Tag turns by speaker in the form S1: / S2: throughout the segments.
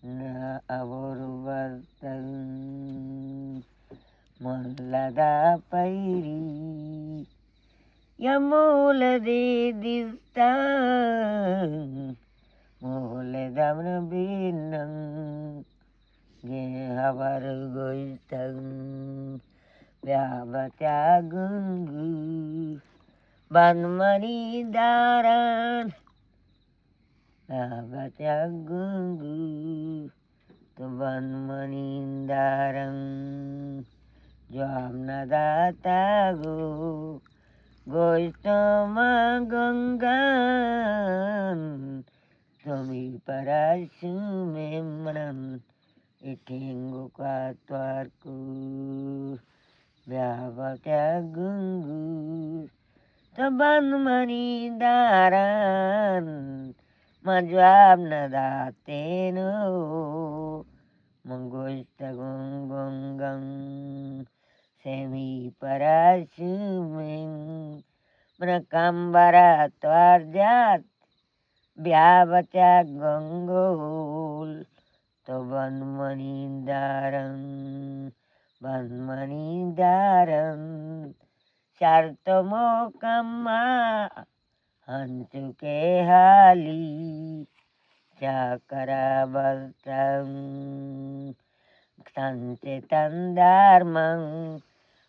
S1: na aborwatan mollada pairi yamolade distan moledamna binang ge habar goitang vyabata gungu banmani daran vyabata gungu tuban manindarang jamnadatago goistama ganggan tomi parasumemran itinggu katwarku vyabata gungu tuban manindaran majwabnadateno manggoista gonggongang semi parasumeng Prakambara twarjat Vyavacha gongol to banmanindaran sartomo kamma hantuke hali cakarabaltang sante tandarmang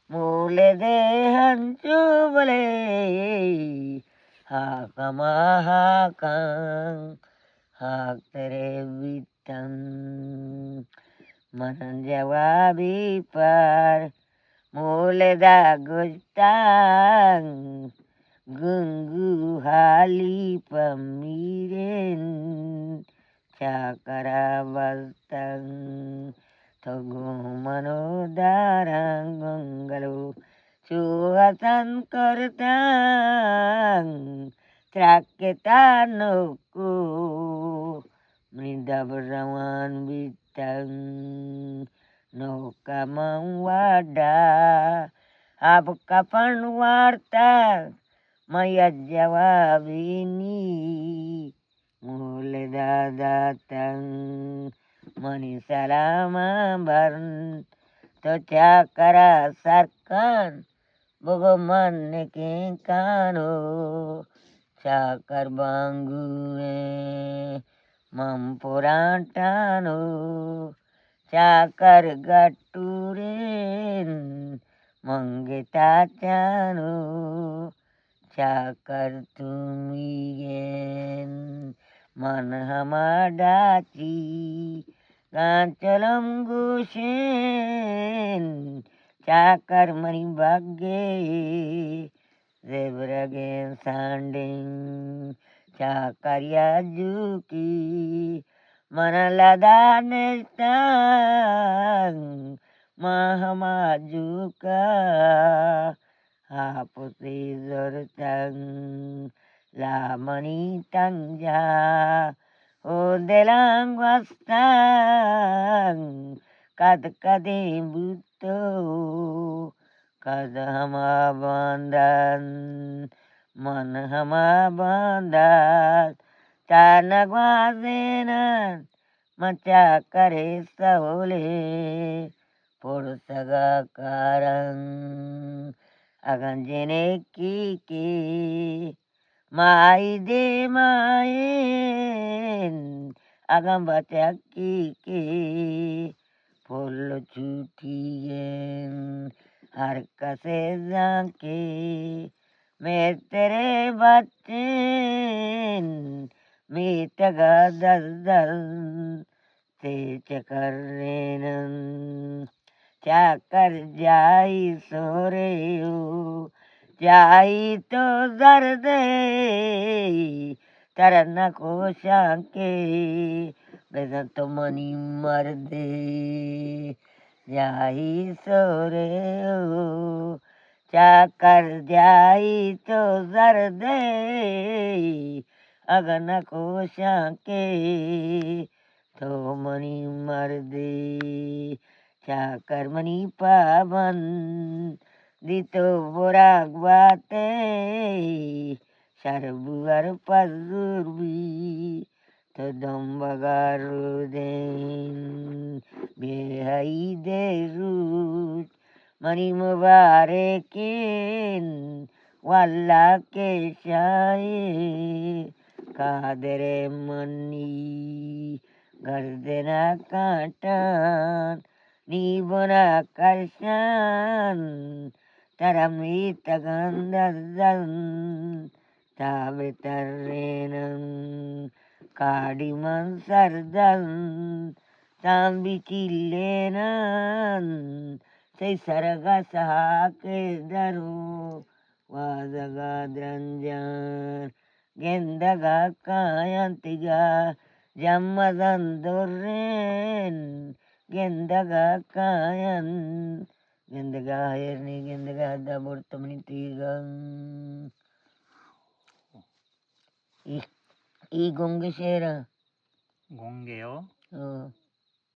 S1: mule de hancu bale hakamahakang hak tere bitang manjawabi par mule da gustang gunggu hali pamiren cakarabaltang togo manodarang gonggalu suatan kertang traketanuku Merinda berawan bintang Noka mawada Apa kapan warta Maya jawab ini Mulai datang Mani salama barn To cakara sarkan Bogoman neking kano cakar banggue mampurantano cakar gaturin manggitacano cakar tumigen manhamadaci gancalam gusin cakar manibage Zebragen sanding cakarya juki manalada nestang mahamajuka haputi zortang la manitang ja odelang wastang kad kadim buto Kadama bandan manhama bandan tanagwazenan macakare saule pursaga karang agan jene kiki mai de main agam baca kiki polo chutien harka se zanke metere batin mitaga dal dal te chakarrenan chakar jai soreo jai to darde tarana ko shanke bedanto mani marde Jai sore cakar jai to zarde agana ko shanke to mani marde cakar mani pavan dito borak bate sarbuar pazurbi Tadambagaruden Behaiderut Mani Mubarekin Walla Keshaye Kadere Mani Gardena Katan Nibuna Karshan Taramita Gandazan Tabitarenan Kadiman Sardan Tambichilenan Say Saragasaha Kedaru Vazagadranjan Gendaga Kayantiga Jamadandoren Gendaga Kayan Gendaga Herni Gendaga Daburtamnitigan I Gongeshera
S2: 공개요.